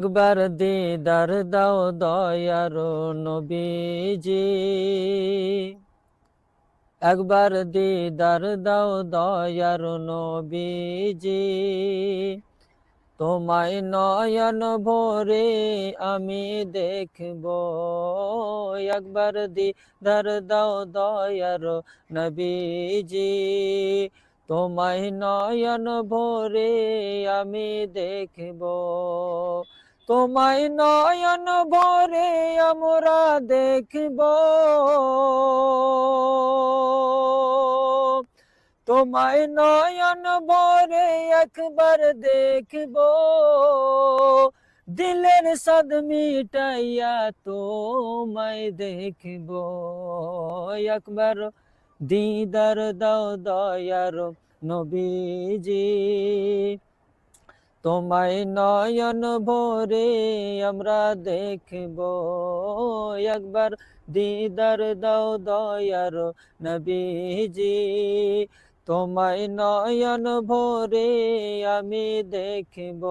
একবার দিদার দাও দয়ার নবীজি, একবার দিদার দাও দয়ার নবীজি। তোমায় নয়ন ভরে আমি দেখব, একবার দিদার দাও দয়ার নবীজি। তোমায় নয়ন ভরে আমি দেখব, তোমায় নয়ন ভরে আমরা দেখব, তোমায় নয়ন ভরে একবার দেখব, দিলের সাদ মিটাইয়া তোমায় দেখব। একবার দিদার দাও দয়ার নবীজি, তোমায় নয়ন ভরে আমরা দেখব, একবার দিদার দাও দয়ার নবীজি। তোমায় নয়ন ভরে আমি দেখব।